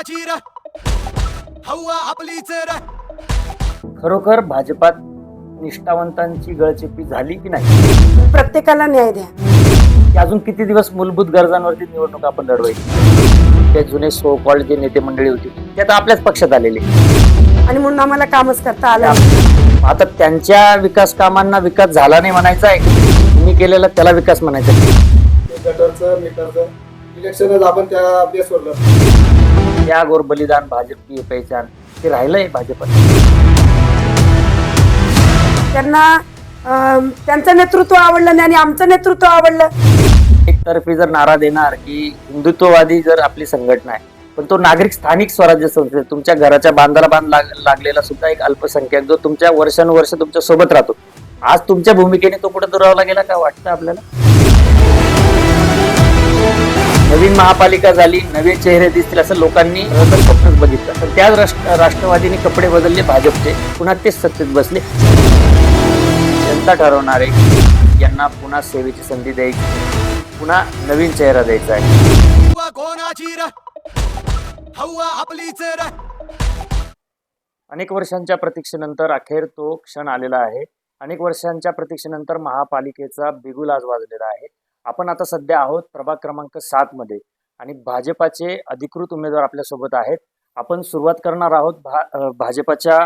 कोणाची र हवा आपलीच र. खरोखर भाजपात निष्ठावंतांची गळचेपी झाली की नाही? प्रत्येकाला न्याय द्या. की अजून किती दिवस मूलभूत गरजांवरती निवडणूक आपण लढवायची? ते जुने सो कॉल्ड जे नेते मंडळी होती ते आता आपल्याच पक्षात आलेले आणि म्हणून आम्हाला कामच करता आलं नाही. आता त्यांच्या विकास कामांना विकास झाला नाही म्हणायचा आहे, मी केलेला त्याला विकास म्हणायचा आहे. गटरचं मीटरचं इलेक्शनच आपण त्या बेसवर लढतो. त्या गोर बलिदान भाजप की पहिचान ते राहिलंय भाजपात. त्यांना त्यांचं नेतृत्व आवडलं नाही आणि आमचं नेतृत्व आवडलं. एकतर्फी जर नारा देणार की हिंदुत्ववादी जर आपली संघटना आहे, पण तो नागरिक स्थानिक स्वराज्य संस्थेत तुमच्या घराच्या बांधाला बांध लागलेला सुद्धा एक अल्पसंख्याक जो तुमच्या वर्षानुवर्ष तुमच्या सोबत राहतो, आज तुमच्या भूमिकेने तो कुठे दुरावला गेला का वाटतं आपल्याला? नवीन महापालिका झाली, नवे चेहरे दिसतील असं लोकांनी स्वप्नच बघितलं, तर त्याच राष्ट्रवादीने कपडे बदलले भाजपचे, पुन्हा तेच सत्तेत बसले. जनता ठरवणार आहे यांना पुन्हा सेवेची संधी द्यायची, पुन्हा नवीन चेहरा द्यायचा आहे. हवा कोणाची र हवा आपलीच र. अनेक वर्षांच्या प्रतीक्षेनंतर अखेर तो क्षण आलेला आहे. अनेक वर्षांच्या प्रतीक्षेनंतर महापालिकेचा बिगुल आज वाजलेला आहे. आपण आता सध्या आहोत प्रभाग क्रमांक 7 मध्ये आणि भाजपाचे अधिकृत उमेदवार आपल्या सोबत आहेत. आपण सुरुवात करणार आहोत भाजपाच्या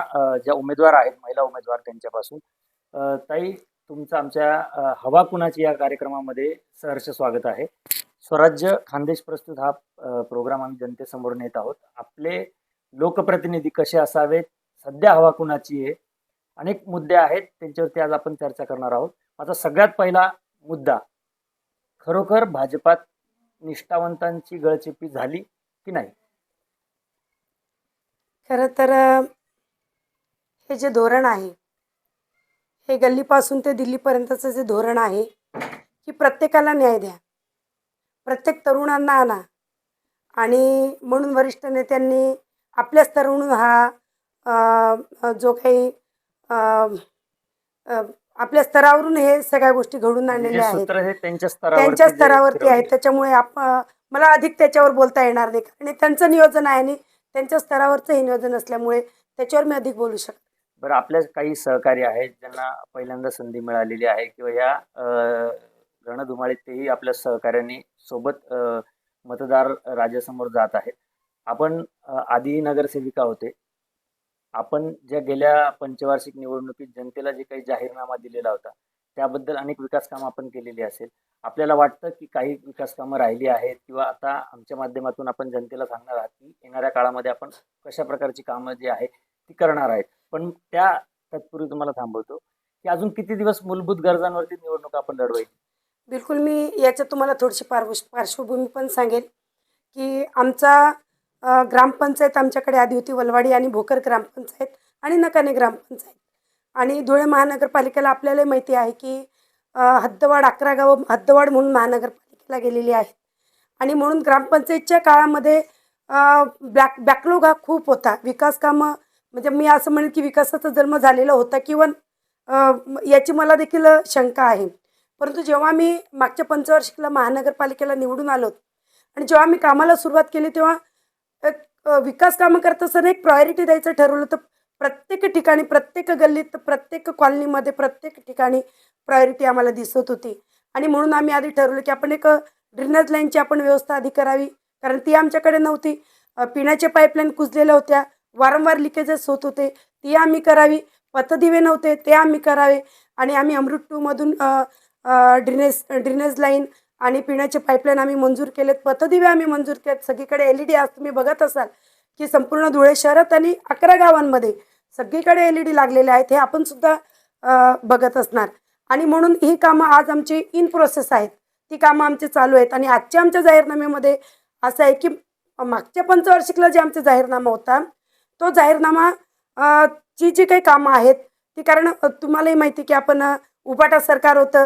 ज्या उमेदवार आहेत, महिला उमेदवार, त्यांच्यापासून. ताई, तुमचं आमच्या हवा कुणाची या कार्यक्रमामध्ये सहर्ष स्वागत आहे. स्वराज्य खानदेश प्रस्तुत हा प्रोग्राम आम्ही जनतेसमोर नेत आहोत. आपले लोकप्रतिनिधी कसे असावेत, सध्या हवा कुणाची आहे, अनेक मुद्दे आहेत त्यांच्यावरती आज आपण चर्चा करणार आहोत. माझा सगळ्यात पहिला मुद्दा, खरोखर भाजपात निष्ठावंतांची गळचेपी झाली की नाही? खरं तर हे जे धोरण आहे, हे गल्लीपासून ते दिल्लीपर्यंतचं जे धोरण आहे की प्रत्येकाला न्याय द्या, प्रत्येक तरुणांना आणा, आणि म्हणून वरिष्ठ नेत्यांनी आपल्याच तरुण हा जो काही आपल्या स्तरावरून हे सगळ्या गोष्टी घडून आणलेल्या आहेत, त्यांच्या स्तरावरती आहेत. त्याच्यामुळे मला अधिक त्याच्यावर बोलता येणार नाही, आणि त्यांचं नियोजन आहे आणि त्यांच्या स्तरावरचं हे नियोजन असल्यामुळे त्याच्यावर मी अधिक बोलू शकतो. बरं, आपल्या काही सहकारी आहेत ज्यांना पहिल्यांदा संधी मिळालेली आहे किंवा या रणधुमाळीत तेही आपल्या सहकार्यांनी सोबत मतदार राजासमोर जात आहेत. आपण आधी नगरसेविका होते. आपण ज्या गेल्या पंचवार्षिक निवडणुकीत जनतेला जे काही जाहीरनामा दिलेला होता त्याबद्दल अनेक विकास कामं आपण केलेली असेल. आपल्याला वाटतं की काही विकास कामं राहिली आहेत किंवा आता आमच्या माध्यमातून आपण जनतेला सांगणार आहात की येणाऱ्या काळामध्ये आपण कशा प्रकारची कामं जी आहेत ती करणार आहेत. पण त्या तत्पूर्वी तुम्हाला थांबवतो की अजून किती दिवस मूलभूत गरजांवरती निवडणूक आपण लढवायची? बिलकुल. मी याच्यात तुम्हाला थोडीशी पार्श्वभूमी पण सांगेल की आमचा ग्रामपंचायत आमच्याकडे आधी होती वलवाडी आणि भोकर ग्रामपंचायत आणि नकाने ग्रामपंचायत, आणि धुळे महानगरपालिकेला आपल्याला माहिती आहे की हद्दवाढ 11 गावं हद्दवाढ म्हणून महानगरपालिकेला गेलेली आहेत. आणि म्हणून ग्रामपंचायतच्या काळामध्ये बॅकलॉग हा खूप होता. विकास कामं म्हणजे मी असं म्हणेन की विकासाचा जन्म झालेला होता किंवा याची मला देखील शंका आहे. परंतु जेव्हा मी मागच्या पंचवार्षिकला महानगरपालिकेला निवडून आलो आणि जेव्हा मी कामाला सुरुवात केली तेव्हा विकास कामं करत असताना एक प्रायोरिटी द्यायचं ठरवलं. तर प्रत्येक ठिकाणी, प्रत्येक गल्लीत, प्रत्येक कॉलनीमध्ये, प्रत्येक ठिकाणी प्रायोरिटी आम्हाला दिसत होती. आणि म्हणून आम्ही आधी ठरवलं की आपण एक ड्रेनेज लाईनची आपण व्यवस्था आधी करावी, कारण ती आमच्याकडे नव्हती. पिण्याचे पाईपलाईन कुजलेल्या होत्या, वारंवार लिकेजेस होत होते, ती आम्ही करावी. पथदिवे नव्हते, ते आम्ही करावे. आणि आम्ही अमृत 2 मधून ड्रेनेज लाईन आणि पिण्याचे पाईपलाईन आम्ही मंजूर केलेत. पथदिवे आम्ही मंजूर केलेत. सगळीकडे LED आज तुम्ही बघत असाल की संपूर्ण धुळे शहरात आणि 11 गावांमध्ये सगळीकडे LED लागलेले आहेत, हे आपण सुद्धा बघत असणार. आणि म्हणून ही कामं आज आमची इन प्रोसेस आहेत, ती कामं आमची चालू आहेत. आणि आजच्या आमच्या जाहीरनाम्यामध्ये असं आहे की मागच्या पंचवार्षिकला जे आमचा जाहीरनामा होता, तो जाहीरनामा जी जी काही कामं आहेत ती, कारण तुम्हालाही माहिती की आपण उभाटा सरकार होतं,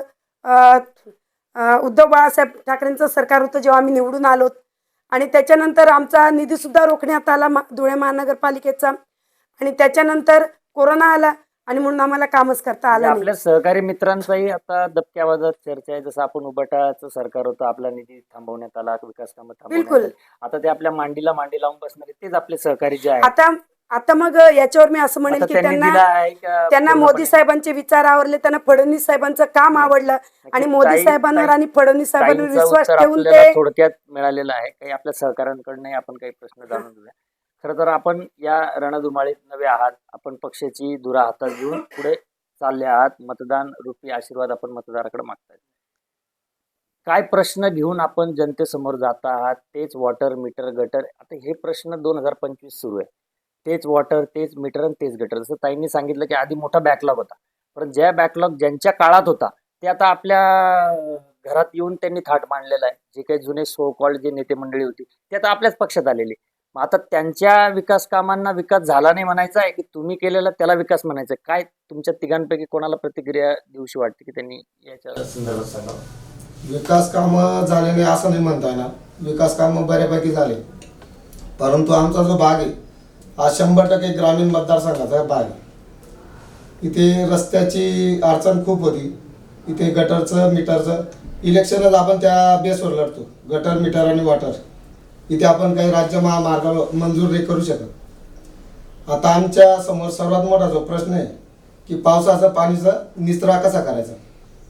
उद्धव बाळासाहेब ठाकरेंचं सरकार होतं जेव्हा आम्ही निवडून आलो, आणि त्याच्यानंतर आमचा निधीसुद्धा रोखण्यात आला धुळे महानगरपालिकेचा. आणि त्याच्यानंतर कोरोना आला आणि म्हणून आम्हाला कामच करता म्हणजे आलं नाही. आपल्या सहकारी मित्रांचाही आता दबक्या आवाजात चर्चा आहे. जसं आपण उबाटाचं सरकार होतं, आपला निधी थांबवण्यात आला, विकास कामं थांबवण्यात बिलकुल. आली. आता ते आपल्या मांडीला मांडी लावून बसणारे तेच आपले सहकारी जे आहेत. आता आता मग याच्यावर मी असं म्हणेल आता की त्यांनी त्यांना दिला आहे का त्यांना मोदी पूर्णपणे? साहेबांचे विचार आवडले, त्यांना फडणवीस साहेबांचं काम आवडलं आणि नक्कीच मोदी ताई- साहेबांवर ताई- आणि फडणवीस साहेबांवर ताईंचं विश्वास उत्तर ठेवून आपल्याला ते थोडक्यात मिळालेलं आहे. काही आपल्या सहकाऱ्यांकडूनही आपण काही प्रश्न जाणून घेऊया. खरं तर आपण या रणधुमाळीत नवे आहात. आपण पक्षाची धुरा हातात घेऊन पुढे चालले आहात. मतदान रूपी आशीर्वाद आपण मतदाराकडे मागताय. काय प्रश्न घेऊन आपण जनतेसमोर जात आहात? तेच वॉटर, मीटर, गटर. आता हे प्रश्न 2025 सुरू आहे. तेच वॉटर, तेच मीटर आणि तेच गटर. जसं ताईंनी सांगितलं की आधी मोठा बॅकलॉग होता. पण ज्या बॅकलॉग ज्यांच्या काळात होता ते आता आपल्या घरात येऊन त्यांनी थाट मांडलेला आहे. जे काही जुने सो कॉल्ड जे नेते मंडळी होती ते आता आपल्याच पक्षात आलेली. मग आता त्यांच्या विकास कामांना विकास झाला नाही म्हणायचा आहे की तुम्ही केलेला त्याला विकास म्हणायचा आहे? काय तुमच्या तिघांपैकी कोणाला प्रतिक्रिया दिवशी वाटते की त्यांनी याच्या संदर्भात सांगावं? विकास कामं झाले नाही असं नाही म्हणता येणार. विकास कामं बऱ्यापैकी झाले, परंतु आमचा जो भाग आहे हा 100% ग्रामीण मतदारसंघाचा भाग आहे. इथे रस्त्याची अडचण खूप होती. इथे गटरचं, मीटरचं इलेक्शनच आपण त्या बेसवर लढतो. गटर, मीटर आणि वॉटर इथे आपण काही राज्य महामार्ग मंजूर नाही करू शकत. आता आमच्या समोर सर्वात मोठा जो प्रश्न आहे की पावसाचं पाणीचं निचरा कसा करायचा,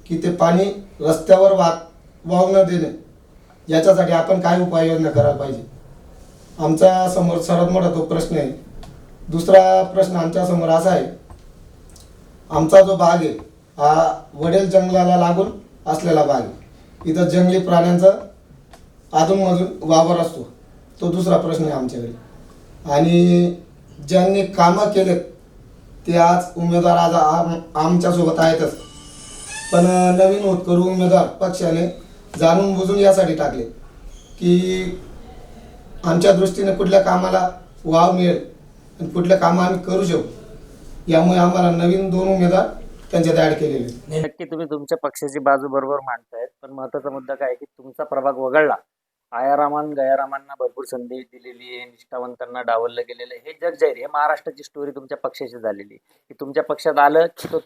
की ते पाणी रस्त्यावर वाहू न देणे, याच्यासाठी आपण काय उपाययोजना करायला पाहिजे. आमच्या समोर सर्वात मोठा तो प्रश्न आहे. दुसरा प्रश्न आमच्या समोर असा आहे, आमचा जो भाग आहे हा वडेल जंगलाला लागून असलेला भाग आहे. इथं जंगली प्राण्यांचा अधूनमधून वावर असतो. तो दुसरा प्रश्न आहे आमच्याकडे. आणि ज्यांनी कामं केलेत ते आज उमेदवार आज आमच्यासोबत आहेतच, पण नवीन होतकरू उमेदवार पक्षाने जाणून बुजून यासाठी टाकले की आमच्या दृष्टीने कुठल्या कामाला वाव मिळेल आणि कुठल्या कामं आम्ही करू शकू. यामुळे आम्हाला नवीन 2 उमेदवार त्यांच्यात ॲड केलेले. नक्की तुम्ही तुमच्या पक्षाची बाजू बरोबर मांडतायत, पण महत्वाचा मुद्दा काय आहे की तुमचा प्रभाग वगळला. आयारामान गयारामांना भरपूर संधी दिलेली आहे, निष्ठावंतांना डावललं गेलेलं आहे. हे जग जाहीर, हे महाराष्ट्राची स्टोरी तुमच्या पक्षाची झालेली की तुमच्या पक्षात आलं की तो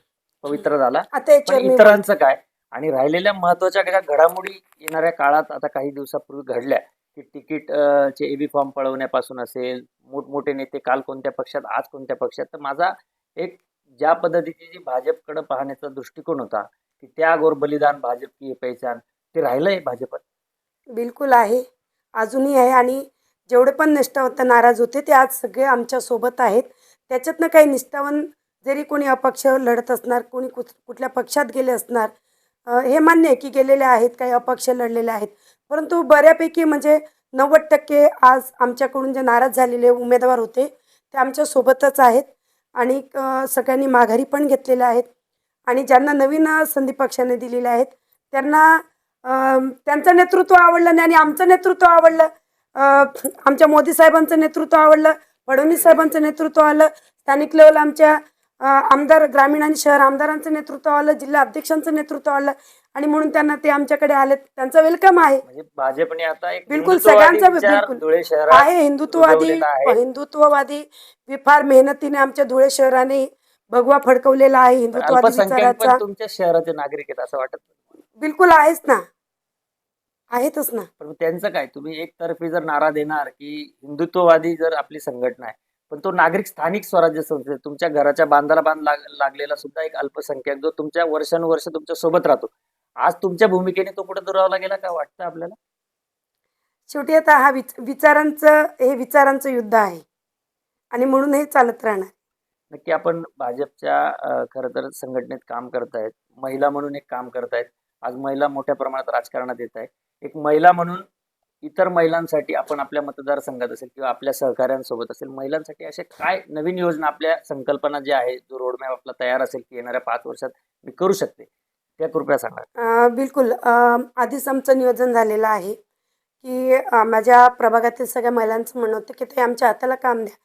पवित्र झाला. आता पण याच्यावर मी इतरांचं काय? आणि राहिलेल्या महत्वाच्या काही घडामोडी येणाऱ्या काळात आता काही दिवसापूर्वी घडल्या की तिकीट चे एबी फॉर्म पळवण्यापासून असेल, मोठमोठे नेते काल कोणत्या पक्षात, आज कोणत्या पक्षात. तर माझा एक ज्या पद्धतीची जी भाजपकडे पाहण्याचा दृष्टिकोन होता की त्यागोर बलिदान भाजप की पहिचान, ते राहिलंय भाजपात. बिलकुल आहे, अजूनही आहे. आणि जेवढे पण निष्ठावंत नाराज होते ते आज सगळे आमच्या सोबत आहेत. त्याच्यातनं काही निष्ठावंत जरी कोणी अपक्ष लढत असणार, कोणी कुठल्या पक्षात गेले असणार, हे मान्य आहे की गेलेले आहेत, काही अपक्ष लढलेले आहेत. परंतु बऱ्यापैकी म्हणजे 90% आज आमच्याकडून जे नाराज झालेले उमेदवार होते ते आमच्या सोबतच आहेत. आणि सगळ्यांनी माघारी पण घेतलेल्या आहेत. आणि ज्यांना नवीन संधी पक्षाने दिलेल्या आहेत त्यांना त्यांचं नेतृत्व आवडलं नाही आणि आमचं नेतृत्व आवडलं. आमच्या मोदी साहेबांचं नेतृत्व आवडलं, फडणवीस साहेबांचं नेतृत्व आलं, स्थानिक लेवल आमच्या आमदार, ग्रामीण आणि शहर आमदारांचं नेतृत्व आलं, जिल्हा अध्यक्षांचं नेतृत्व आलं आणि म्हणून त्यांना ते आमच्याकडे आले. त्यांचं वेलकम आहे. म्हणजे भाजपने आता एक बिलकुल हिंदुत्ववादी सगळ्यांचं विचार बिलकुल धुळे शहरात आहे. रुजवलेला आहे. हिंदुत्ववादी फार मेहनतीने आमच्या धुळे शहराने भगवा फडकवलेला आहे हिंदुत्ववादी अल्पसंख्याक विचाराचा. पण तुमच्या शहराचे नागरिक आहेत असं वाटत नाही? बिलकुल आहेच ना, आहेतच ना. पण त्यांचं काय? तुम्ही एकतर्फी जर नारा देणार की हिंदुत्ववादी जर आपली संघटना आहे, पण तो नागरिक स्थानिक स्वराज्य संस्थेत तुमच्या घराच्या बांधाला बांध लागलेला सुद्धा एक अल्पसंख्याक जो तुमच्या वर्षानुवर्ष तुमच्या सोबत राहतो, आज तुमच्या भूमिकेने तो कुठे दुरावला गेला का वाटतं आपल्याला? शेवटी आता हा विचारांचं युद्ध आहे आणि म्हणून हे चालत राहणार. नक्की आपण भाजपच्या खरं तर संघटनेत काम करतायत, महिला म्हणून एक काम करतायत. आज महिला मोठ्या प्रमाणात राजकारणात येत आहे. एक महिला म्हणून इतर महिलांसाठी आपण आपल्या मतदारसंघात असेल किंवा आपल्या सहकाऱ्यांसोबत असेल, महिलांसाठी अशा काय नवीन योजना, आपल्या संकल्पना ज्या आहे, जो रोडमॅप आपला तयार असेल की येणाऱ्या 5 वर्षात मी करू शकते, त्या कृपया सांगा. बिलकुल. आधीच आमचं नियोजन झालेलं आहे की माझ्या प्रभागातील सगळ्या महिलांचं म्हणणं होतं की ते आमच्या हाताला काम द्या.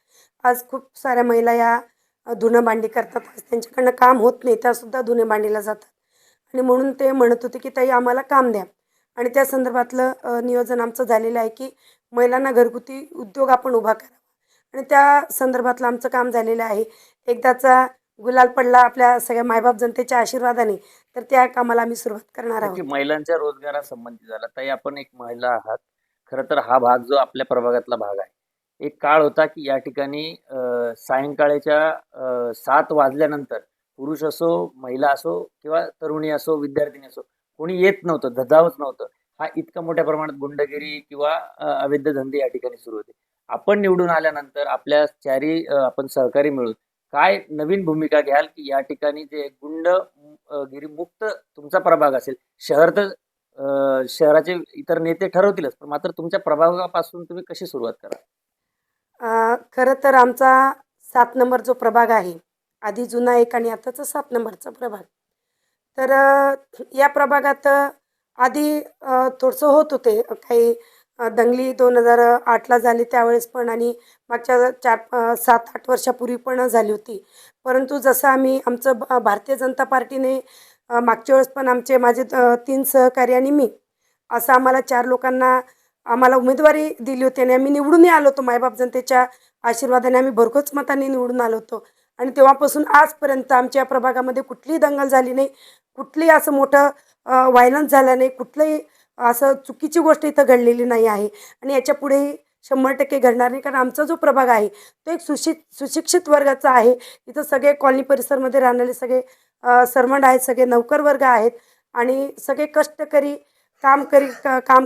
आज खूप साऱ्या महिला या धुणं भांडी करतात, आज त्यांच्याकडनं काम होत नाही, त्यासुद्धा धुणे भांडीला जातात आणि म्हणून ते म्हणत होते की ताई आम्हाला काम द्या. आणि त्या संदर्भातलं नियोजन आमचं झालेलं आहे की महिलांना घरगुती उद्योग आपण उभा करावा आणि त्या संदर्भातलं आमचं काम झालेलं आहे. एकदाचा गुलाल पडला आपल्या सगळ्या मायबाप जनतेच्या आशीर्वादाने, तर त्या कामाला आम्ही सुरुवात करणार नक्की आहोत. महिलांच्या रोजगारासंबंधी झाला. ताई आपण एक महिला आहात. खरं तर हा भाग जो आपल्या प्रभागातला भाग आहे. एक काळ होता की या ठिकाणी सायंकाळच्या 7 वाजल्यानंतर पुरुष असो, महिला असो किंवा तरुणी असो, विद्यार्थिनी असो, कोणी येत नव्हतं, धजावत नव्हतं. हा इतका मोठ्या प्रमाणात गुंडगिरी किंवा अवैध धंदे या ठिकाणी सुरू होते. आपण निवडून आल्यानंतर आपल्या चारी आपण सहकारी मिळून काय नवीन भूमिका घ्याल की या ठिकाणी जे गिरी मुक्त तुमचा प्रभाग असेल. शहर तर शहराचे इतर नेते ठरवतीलच, पण मात्र तुमच्या प्रभागापासून तुम्ही कशी सुरुवात कराल? खरं तर आमचा 7 नंबर जो प्रभाग आहे, आधी जुना एक आणि आताचा 7 नंबरचा प्रभाग. तर या प्रभागात आधी थोडंसं होत होते काही दंगली 2008ला झाली त्यावेळेस पण आणि मागच्या 7-8 वर्षापूर्वी पण झाली होती. परंतु जसं आम्ही आमचं भारतीय जनता पार्टीने मागच्या वेळेस पण माझे 3 सहकारी आणि मी असं आम्हाला 4 लोकांना आम्हाला उमेदवारी दिली होती आणि आम्ही निवडूनही आलो होतो. मायबाप जनतेच्या आशीर्वादाने आम्ही भरघोस मतांनी निवडून आलो होतो आणि तेव्हापासून आजपर्यंत आमच्या प्रभागामध्ये कुठलीही दंगल झाली नाही, कुठलीही असं मोठं व्हायलन्स झालं नाही, कुठलंही असं चुकीची गोष्ट इथं घडलेली नाही आहे आणि याच्यापुढेही 100% घडणार नाही. कारण आमचा जो प्रभाग आहे तो एक सुशिक्षित वर्गाचा आहे. इथं सगळे कॉलनी परिसरमध्ये राहणारे सगळे सर्वंट आहेत, सगळे नौकर वर्ग आहेत आणि सगळे कष्टकरी काम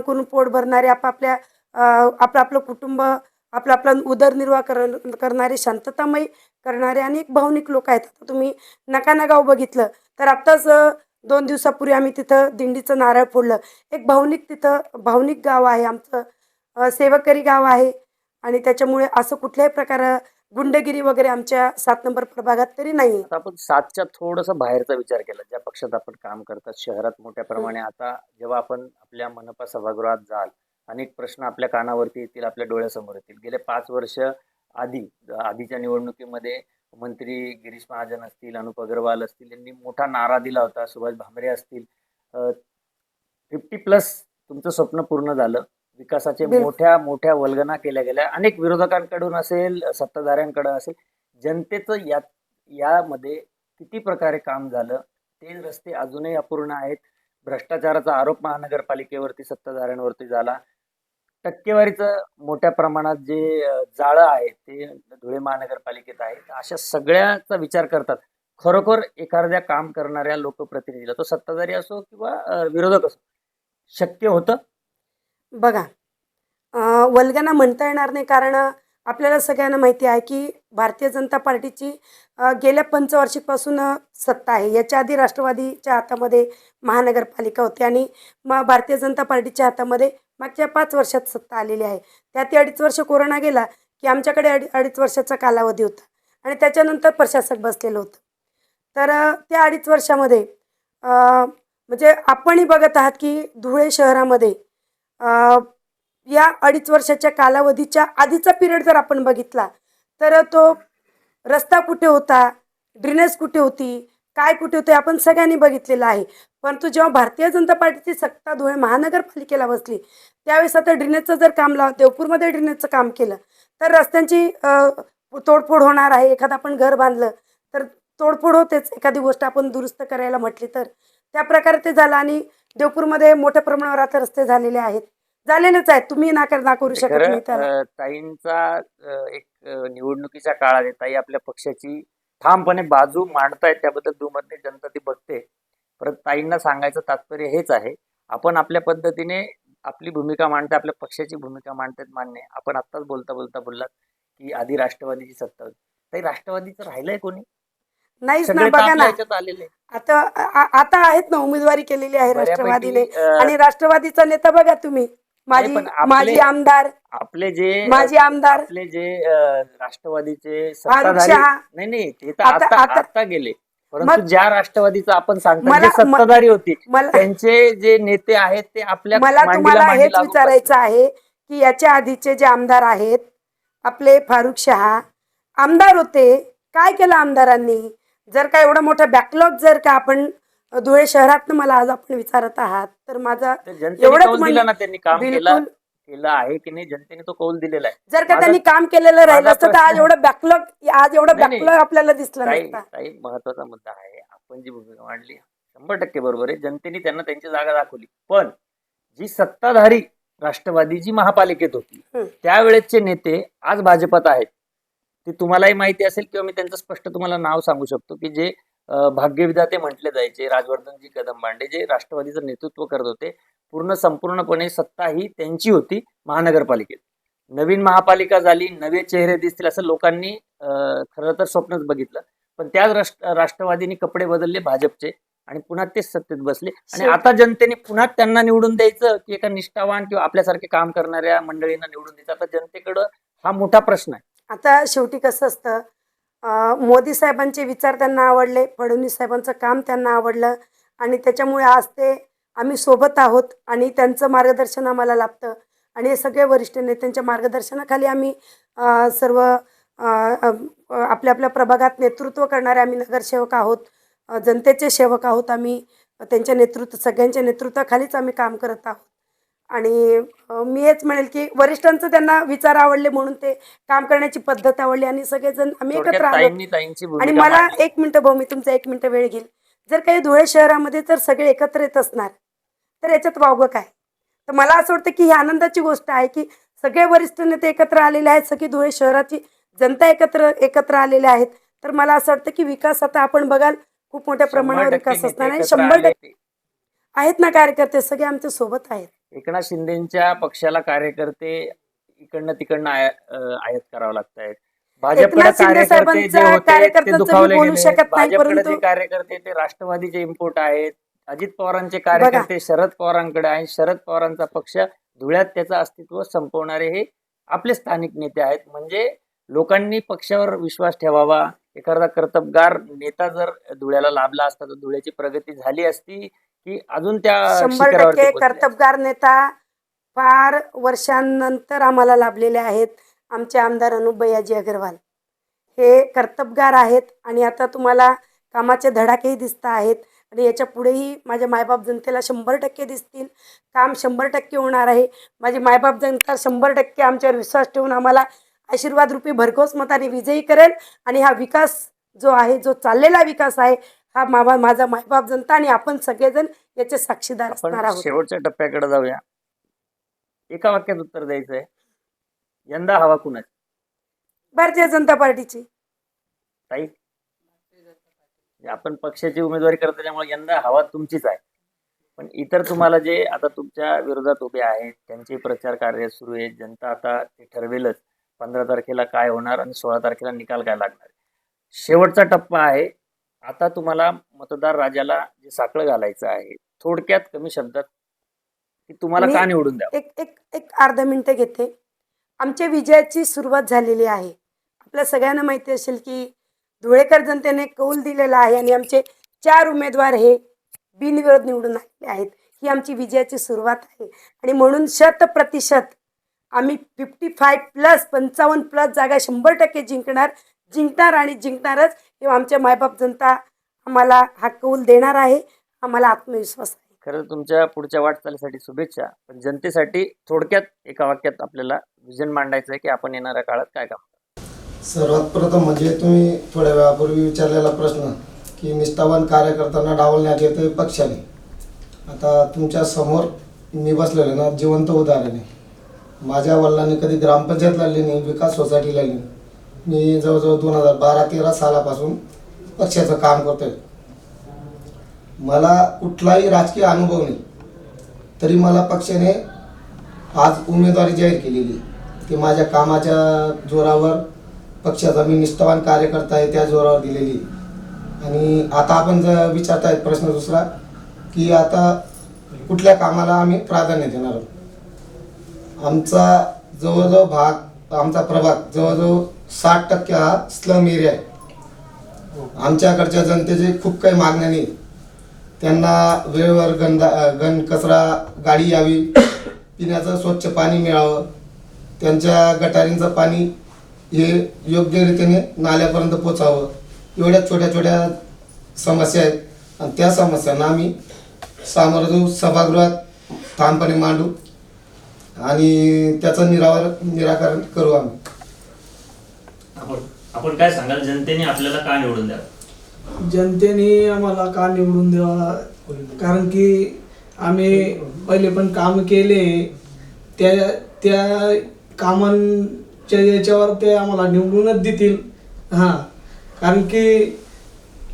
करून पोट भरणारे आपल्या आपलं आपलं कुटुंब आपला आपला उदरनिर्वाह करणारे शांततामय करणारे आणि एक भावनिक लोक आहेत. आता तुम्ही नकाना गाव बघितलं तर आत्ताच 2 दिवसापूर्वी आम्ही तिथं दिंडीचं नारळ फोडलं. एक तिथं भावनिक गाव आहे आमचं, सेवकरी गाव आहे आणि त्याच्यामुळे असं कुठल्याही प्रकार गुंडगिरी वगैरे आमच्या 7 नंबर प्रभागात तरी नाही. आता आपण 7च्या थोडंसं बाहेरचा विचार केला, ज्या पक्षात आपण काम करतात शहरात मोठ्या प्रमाणे. आता जेव्हा आपण आपल्या मनपा सभागृहात जाल, अनेक प्रश्न आपल्या कानावरती येतील, आपल्या डोळ्यासमोर येतील. गेले 5 वर्ष आधीच्या निवडणुकीमध्ये मंत्री गिरीश महाजन असतील, अनुप अग्रवाल असतील, यांनी मोठा नारा दिला होता. सुभाष भामरे असतील. 50+ तुमचं स्वप्न पूर्ण झालं. विकासाचे मोठ्या मोठ्या वल्गना केल्या गेल्या. अनेक विरोधकांकडून असेल, सत्ताधाऱ्यांकडे असेल. जनतेचं यामध्ये किती प्रकारे काम झालं? ते रस्ते अजूनही अपूर्ण आहेत. भ्रष्टाचाराचा आरोप महानगरपालिकेवरती सत्ताधाऱ्यांवरती झाला. टक्केवारीचं मोठ्या प्रमाणात जे जाळं आहे ते धुळे महानगरपालिकेत आहे. अशा सगळ्याचा विचार करतात खरोखर एखाद्या काम करणाऱ्या लोकप्रतिनिधीला, तो सत्ताधारी असो किंवा विरोधक असो, शक्य होतं? बघा, वल्गना म्हणता येणार नाही कारण आपल्याला सगळ्यांना माहिती आहे की भारतीय जनता पार्टीची गेल्या पंचवार्षिकपासून सत्ता आहे. याच्या आधी राष्ट्रवादीच्या हातामध्ये महानगरपालिका होती आणि भारतीय जनता पार्टीच्या हातामध्ये मागच्या 5 वर्षात सत्ता आलेली आहे. त्यात 2.5 वर्ष कोरोना गेला की आमच्याकडे 2.5 वर्षाचा कालावधी होता आणि त्याच्यानंतर प्रशासक बसलेलं होतं. तर त्या 2.5 वर्षामध्ये म्हणजे आपणही बघत आहात की धुळे शहरामध्ये या 2.5 वर्षाच्या कालावधीच्या आधीचा पिरियड जर आपण बघितला तर तो रस्ता कुठे होता, ड्रेनेज कुठे होती, काय कुठे होते आपण सगळ्यांनी बघितलेलं आहे. परंतु जेव्हा भारतीय जनता पार्टीची सत्ता धुळे महानगरपालिकेला बसली त्यावेळेस आता ड्रेनेजचं जर काम देवपूरमध्ये ड्रेनेजचं काम केलं तर रस्त्यांची तोडफोड होणार आहे. एखादं आपण घर बांधलं तर तोडफोड होतेच. एखादी गोष्ट आपण दुरुस्त करायला म्हटली तर त्या प्रकारे ते झालं आणि देवपूरमध्ये मोठ्या प्रमाणावर आता रस्ते झालेलेच आहेत. तुम्ही नाकरू शकत नाही त्याला. ताईंचा एक निवडणुकीच्या काळात ताई आपल्या पक्षाची ठामपणे बाजू मांडतायत, त्याबद्दल दुमतने जनता ती बघते. परत ताईंना सांगायचं तात्पर्य हेच आहे, आपण आपल्या पद्धतीने आपली भूमिका मांडताय, आपल्या पक्षाची भूमिका मांडतायत, मान्य. आपण आत्ताच बोलता बोललात की आधी राष्ट्रवादीची सत्ता होती. ताई राष्ट्रवादीचं राहिलंय कोणी? नाहीच ना. बघा ना, आलेले आता आहेत ना, उमेदवारी केलेली आहे राष्ट्रवादीने आणि राष्ट्रवादीचा नेता बघा तुम्ही, माजी आमदार आपले जे राष्ट्रवादीचे सत्ताधारी नाही ते तर आता गेले. परंतु ज्या राष्ट्रवादीचं आपण सांगतो जे सत्ताधारी होती त्यांचे जे नेते आहेत ते आपल्या मला तुम्हाला हेच विचारायचं आहे की याच्या आधीचे जे आमदार आहेत आपले फारुख शहा आमदार होते, काय केलं आमदारांनी? जर का एवढा मोठा बॅकलॉग जर का आपण धुळे शहरात मला आज आपण विचारत आहात तर माझा एवढंच त्यांनी काम केलं. केलं आहे की नाही, जनतेने तो कौल दिलेला आहे. जर का माझा- त्यांनी काम केलेलं राहिलं माझा असतं तर आज प्रश्न- एवढं नाही, नाही. बॅकलॉग आपल्याला दिसलं काही नसतं. काही महत्वाचा मुद्दा आहे. आपण जी भूमिका मांडली 100% बरोबर आहे. जनतेने त्यांना त्यांची जागा दाखवली, पण जी सत्ताधारी राष्ट्रवादी जी महापालिकेत होती हम्म. त्यावेळेसचे नेते आज भाजपात आहेत. ते तुम्हालाही माहिती असेल किंवा मी त्यांचं स्पष्ट तुम्हाला नाव सांगू शकतो की जे भाग्यविधाते म्हटले जायचे, राजवर्धनजी कदम बांडे, जे राष्ट्रवादीचं नेतृत्व करत होते. संपूर्णपणे सत्ता ही त्यांची होती महानगरपालिकेत. नवीन महापालिका झाली, नवे चेहरे दिसतील असं लोकांनी खरं तर स्वप्नच बघितलं. पण त्याच राष्ट्रवादीने कपडे बदलले भाजपचे आणि पुन्हा तेच सत्तेत बसले. आणि शेवटी- आता जनतेने पुन्हा त्यांना निवडून द्यायचं की एका निष्ठावान किंवा आपल्यासारखे काम करणाऱ्या मंडळींना निवडून द्यायचं, आता जनतेकडं हा मोठा प्रश्न आहे. आता शेवटी कसं असतं, मोदी साहेबांचे विचार त्यांना आवडले, फडणवीस साहेबांचं काम त्यांना आवडलं आणि त्याच्यामुळे आज ते आम्ही सोबत आहोत आणि त्यांचं मार्गदर्शन आम्हाला लाभतं. आणि हे सगळे वरिष्ठ नेत्यांच्या मार्गदर्शनाखाली आम्ही सर्व आपल्या आपल्या प्रभागात नेतृत्व करणारे आम्ही नगरसेवक आहोत, जनतेचे सेवक आहोत. आम्ही त्यांच्या सगळ्यांच्या नेतृत्वाखालीच आम्ही काम करत आहोत. आणि मी हेच म्हणेल की वरिष्ठांचं त्यांना विचार आवडले म्हणून ते काम करण्याची पद्धत आवडली आणि सगळेजण आम्ही एकत्र थोडक्यात आलो. ताईंची आणि भूमिका मला मांडली. 1 मिनिटं भाऊ, मी तुमचा 1 मिनिटं वेळ घेईल. जर काही धुळे शहरामध्ये जर सगळे एकत्र येत असणार तर याच्यात वावगं काय? तर मला असं वाटतं की ही आनंदाची गोष्ट आहे की सगळे वरिष्ठ नेते एकत्र आलेले आहेत, सगळी धुळे शहराची जनता एकत्र आलेले आहेत. तर मला असं वाटतं की विकास आता आपण बघाल खूप मोठ्या प्रमाणावर 100% विकास असणार आहे. नेते 100% एकत्र आले. आहेत ना कार्यकर्ते, सगळे आमच्या सोबत आहेत. एकनाथ शिंदेच्या पक्षाला कार्यकर्ते इकडनं तिकडनं आयात करावं लागत आहेत. भाजपकडे एकनाथ शिंदे कार्यकर्ते जे साहेबांच्या होते ते कार्यकर्त्यांचं मी दुखावले बोलू गेले. शकत नाही, भाजपकडे जे परंतु कार्यकर्ते ते राष्ट्रवादीचे इम्पोर्ट आहेत. अजित पवारांचे कार्यकर्ते शरद पवारांकडे आहेत. शरद पवारांचा पक्ष धुळ्यात त्याचं अस्तित्व संपवणारे हे आपले स्थानिक नेते आहेत. म्हणजे लोकांनी पक्षावर विश्वास ठेवावा. एखादा कर्तबगार नेता जर धुळ्याला लाभला असता तर धुळ्याची प्रगती झाली असती की अजून त्या 100% शिखरावरती पोहोचले. कर्तबगार नेता फार वर्षांनंतर आम्हाला लाभलेले आहेत. आमचे आमदार अनुपभैयाजी अग्रवाल हे कर्तबगार आहेत आणि आता तुम्हाला कामाचे धडाकेही दिसत आहेत आणि याच्या पुढेही माझे मायबाप जनतेला 100% दिसतील. काम 100% होणार आहे. माझे मायबाप जनता 100% आमच्यावर विश्वास ठेवून आम्हाला आशीर्वाद रूपी भरघोस मताने विजयी करेल आणि हा विकास जो आहे, जो चाललेला विकास आहे, हा माझा मायबाप जनता आणि आपण सगळेजण याचे साक्षीदार असणार आपण आहोत. शेवटच्या टप्प्याकडे जाऊया. एका वाक्यात उत्तर द्यायचंय. यंदा हवा कुणाची? भारतीय जनता पार्टीची. ताई, म्हणजे आपण पक्षाची उमेदवारी करतो त्यामुळे यंदा हवा तुमचीच आहे. पण इतर तुम्हाला जे आता तुमच्या विरोधात उभे आहेत त्यांचे प्रचार कार्य सुरू आहे. जनता आता ते ठरवेलच 15 तारखेला काय होणार आणि 16 तारखेला निकाल काय लागणार. शेवटचा टप्पा आहे. आता तुम्हाला मतदार राजाला जे साखळं घालायचं आहे, थोडक्यात कमी शब्दात की तुम्हाला का निवडून द्या. एक अर्धा मिनिटं घेते. आमच्या विजयाची सुरुवात झालेली आहे. आपल्या सगळ्यांना माहिती असेल की धुळेकर जनतेने कौल दिलेला आहे आणि आमचे 4 उमेदवार हे बिनविरोध निवडून आलेले आहेत. ही आमची विजयाची सुरुवात आहे आणि म्हणून 100% आम्ही 55+ जागा 100% जिंकणार आणि जिंकणारच. हे आमच्या मायबाप जनता आम्हाला हा कौल देणार आहे. आम्हाला आत्मविश्वास आहे. खरं तुमच्या पुढच्या वाटचालीसाठी शुभेच्छा. पण जनतेसाठी थोडक्यात एका वाक्यात आपल्याला विजन मांडायचं आहे की आपण येणाऱ्या काळात काय काम. सर्वात प्रथम म्हणजे तुम्ही थोड्या वेळापूर्वी विचारलेला प्रश्न की निष्ठावान कार्यकर्त्यांना डावलण्यात येतं पक्षाने. आता तुमच्या समोर मी बसलेलो ना जिवंत उदाहरण आहे. माझ्या वडिलांनी कधी ग्रामपंचायत लढली नाही, विकास सोसायटी लढली नाही. मी जवळजवळ 2012-13 सालापासून पक्षाचं काम करतोय. मला कुठलाही राजकीय अनुभव नाही, तरी मला पक्षाने आज उमेदवारी जाहीर केलेली. ती माझ्या कामाच्या जोरावर, पक्षाचा मी निष्ठावान कार्यकर्ता आहे त्या जोरावर दिलेली. आणि आता आपण जर विचारतायत प्रश्न दुसरा की आता कुठल्या कामाला आम्ही प्राधान्य देणार आहोत. आमचा जवळजवळ भाग, आमचा प्रभाग जवळजवळ 60% हा स्लम एरिया आहे. आमच्याकडच्या जनतेचे खूप काही मागण्या नाही. त्यांना वेळेवर घन कचरा गाडी यावी, पिण्याचं स्वच्छ पाणी मिळावं, त्यांच्या गटारींचं पाणी हे योग्य रीतीने नाल्यापर्यंत पोचावं, एवढ्या छोट्या छोट्या समस्या आहेत. आणि त्या समस्यांना आम्ही सामोरं जाऊ, सभागृहात ठामपणे मांडू. आणि त्याचं निराकरण करू आम्ही. आपण काय सांगाल, जनतेने आपल्याला का निवडून द्यावं? जनतेने आम्हाला का निवडून द्यावा, कारण की आम्ही पहिले पण काम केले, त्या त्या कामांच्या याच्यावर ते आम्हाला निवडूनच देतील. हां, कारण की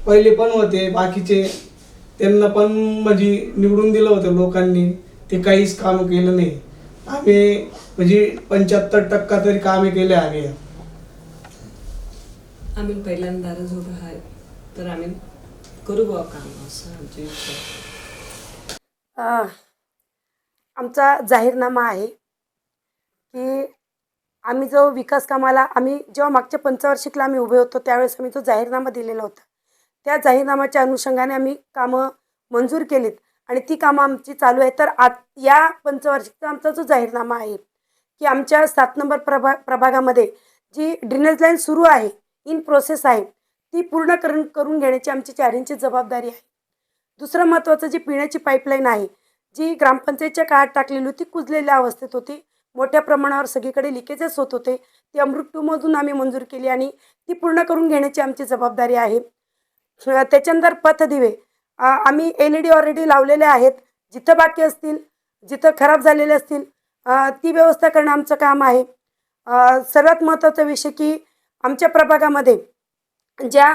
पहिले पण होते बाकीचे, त्यांना पण म्हणजे निवडून दिलं होतं लोकांनी, ते काहीच काम केलं नाही. आम्ही म्हणजे 75% तरी कामे केले आम्ही. आम्ही पहिल्यांदाच उभं आहे, तर आम्ही करू बुवा काम, असं आमची इच्छा. आमचा जाहीरनामा आहे की आम्ही जो विकास कामाला आम्ही जेव्हा मागच्या पंचवार्षिकला आम्ही उभे होतो त्यावेळेस आम्ही जो जाहीरनामा दिलेला होता, त्या जाहीरनाम्याच्या अनुषंगाने आम्ही कामं मंजूर केलीत आणि ती कामं आमची चालू आहे. तर या पंचवार्षिकचा आमचा जो जाहीरनामा आहे की आमच्या 7 नंबर प्रभागामध्ये जी ड्रेनेज लाईन सुरू आहे, इन प्रोसेस आहे, ती पूर्ण करून घेण्याची आमची 4 इंची जबाबदारी आहे. दुसरं महत्त्वाचं, जी पिण्याची पाईपलाईन आहे, जी ग्रामपंचायतच्या काळात टाकलेली होती, कुजलेल्या अवस्थेत होती, मोठ्या प्रमाणावर सगळीकडे लिकेजेस होत होते, ती अमृत 2 मधून आम्ही मंजूर केली आणि ती पूर्ण करून घेण्याची आमची जबाबदारी आहे. त्याच्यानंतर पथदिवे आम्ही LED ऑलरेडी लावलेले आहेत. जिथं बाकी असतील, जिथं खराब झालेले असतील, ती व्यवस्था करणं आमचं काम आहे. सर्वात महत्त्वाचा विषय की आमच्या प्रभागामध्ये ज्या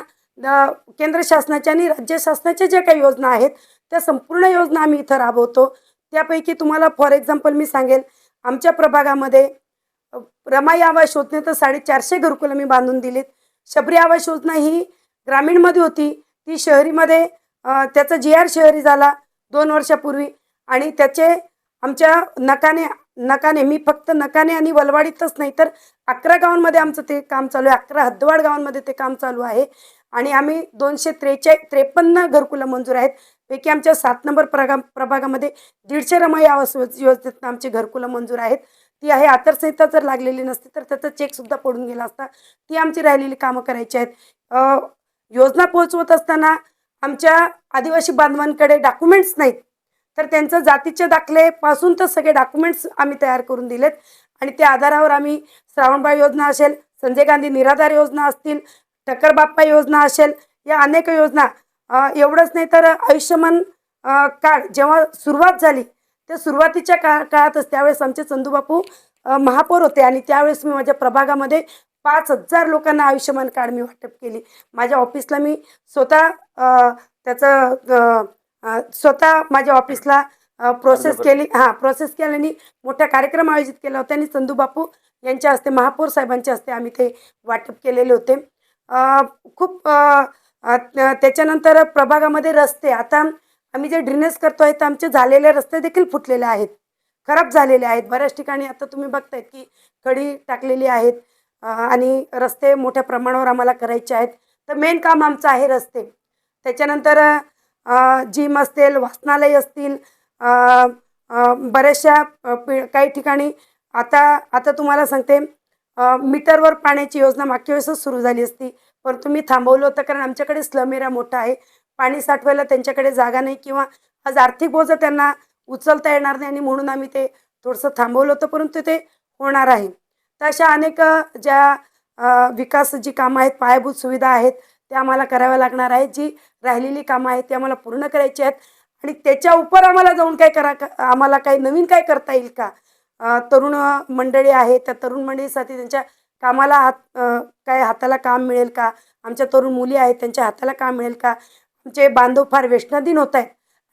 केंद्र शासनाच्या आणि राज्य शासनाच्या ज्या काही योजना आहेत, त्या संपूर्ण योजना आम्ही इथं राबवतो. त्यापैकी तुम्हाला फॉर एक्झाम्पल मी सांगेल, आमच्या प्रभागामध्ये रमाई आवास योजनेत 450 घरकुलं मी बांधून दिलीत. शबरी आवास योजना ही ग्रामीणमध्ये होती, ती शहरीमध्ये त्याचा GR शहरी झाला 2 वर्षापूर्वी आणि त्याचे आमच्या नकाने मी फक्त नकाने आणि वलवाडीतच नाही तर 11 गावांमध्ये आमचं ते काम चालू आहे. 11 हद्दवाड गावांमध्ये ते काम चालू आहे आणि आम्ही 253 घरकुलं मंजूर आहेत. पैकी आमच्या 7 नंबर प्रभागामध्ये 150 रमाई आवास योजनेतून आमची घरकुलं मंजूर आहेत. ती आहे. आचारसंहिता जर लागलेली नसती तर त्याचा चेकसुद्धा पडून गेला असता. ती आमची राहिलेली कामं करायची आहेत. योजना पोहोचवत असताना आमच्या आदिवासी बांधवांकडे डॉक्युमेंट्स नाहीत, तर त्यांचं जातीचे दाखलेपासून तर सगळे डॉक्युमेंट्स आम्ही तयार करून दिलेत आणि त्या आधारावर आम्ही श्रावणबाळ योजना असेल, संजय गांधी निराधार योजना असतील, ठक्कर बाप्पा योजना असेल, या अनेक योजना, एवढंच नाही तर आयुष्यमान कार्ड जेव्हा सुरुवात झाली त्या सुरुवातीच्या काळातच त्यावेळेस आमचे चंदूबापू महापौर होते आणि त्यावेळेस मी माझ्या प्रभागामध्ये 5,000 लोकांना आयुष्यमान कार्ड मी वाटप केली. माझ्या ऑफिसला मी स्वतः स्वतः माझ्या ऑफिसला प्रोसेस केली आणि मोठा कार्यक्रम आयोजित केला होता आणि चंदूबापू यांच्या हस्ते, महापौर साहेबांच्या हस्ते आम्ही ते वाटप केलेले होते. त्याच्यानंतर प्रभागामध्ये रस्ते, आता आम्ही जे ड्रेनेज करतो आहे तर आमचे झालेले रस्ते देखील फुटलेले आहेत, खराब झालेले आहेत. बऱ्याच ठिकाणी आता तुम्ही बघतायत की खडी टाकलेली आहेत आणि रस्ते मोठ्या प्रमाणावर आम्हाला करायचे आहेत. तर मेन काम आमचं आहे रस्ते. त्याच्यानंतर जिम असतील, वाचनालय असतील, बऱ्याचशा काही ठिकाणी आता तुम्हाला सांगते, मीटरवर पाण्याची योजना मागच्या वेळेसच सुरू झाली असती, परंतु मी थांबवलं होतं कारण आमच्याकडे स्लम एरिया मोठा आहे, पाणी साठवायला त्यांच्याकडे जागा नाही किंवा आज आर्थिक बोज त्यांना उचलता येणार नाही आणि म्हणून आम्ही ते थोडंसं थांबवलं होतं, परंतु ते होणार आहे. तर अशा अनेक ज्या विकास जी कामं आहेत, पायाभूत सुविधा आहेत, त्या आम्हाला कराव्या लागणार आहेत. जी राहिलेली कामं आहेत ती आम्हाला पूर्ण करायची आहेत आणि त्याच्या उपर आम्हाला जाऊन आम्हाला काही नवीन काय करता येईल का. तरुण मंडळी आहे, त्या तरुण मंडळीसाठी त्यांच्या कामाला काय हाताला काम मिळेल का, आमच्या तरुण मुली आहेत त्यांच्या हाताला काम मिळेल का. आमचे बांधव फार वेष्णाधीन होत आहेत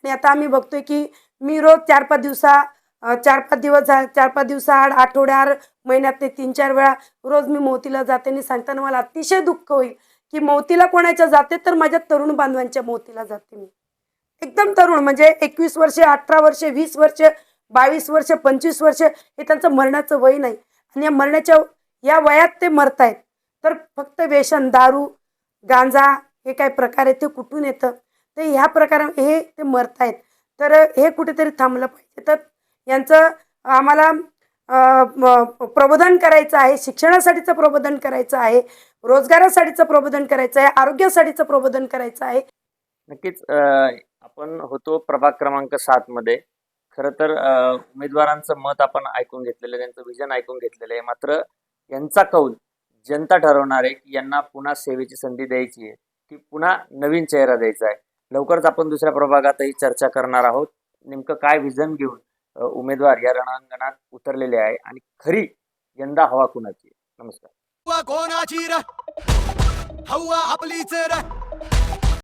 आणि आता आम्ही बघतोय की मी रोज 4-5 दिवसाआड, आठवड्याआड, महिन्यातले 3-4 वेळा रोज मी मौतीला जाते आणि सांगताना मला अतिशय दुःख होईल की मौतीला कोणाच्या जाते, तर माझ्या तरुण बांधवांच्या मौतीला जाते मी. एकदम तरुण, म्हणजे 21 वर्षे, 18 वर्षे, 20 वर्षे, 22 वर्षे, 25 वर्षे, हे त्यांचं मरणाचं वय नाही आणि या वयात ते मरतायत. तर फक्त व्यसन, दारू, गांजा हे काय प्रकार आहे ते कुठून येतं, तर ह्या प्रकारे ते मरतायत. तर हे कुठेतरी थांबलं पाहिजे. तर यांचं आम्हाला प्रबोधन करायचं आहे, शिक्षणासाठीचं प्रबोधन करायचं आहे, रोजगारासाठीचं प्रबोधन करायचं आहे, आरोग्यासाठीचं प्रबोधन करायचं आहे. नक्कीच आपण होतो प्रभाग क्रमांक 7 मध्ये. खरं तर उमेदवारांचं मत आपण ऐकून घेतलेलं आहे, त्यांचं विजन ऐकून घेतलेलं आहे. मात्र यांचा कौल जनता ठरवणार आहे की यांना पुन्हा सेवेची संधी द्यायची आहे की पुन्हा नवीन चेहरा द्यायचा आहे. लवकरच आपण दुसऱ्या प्रभागातही चर्चा करणार आहोत. नेमकं काय विजन घेऊन उमेदवार या रणांगणात उतरलेले आहे आणि खरी यंदा हवा कुणाची आहे. नमस्कार. हवा कोणाची र हवा आपलीच र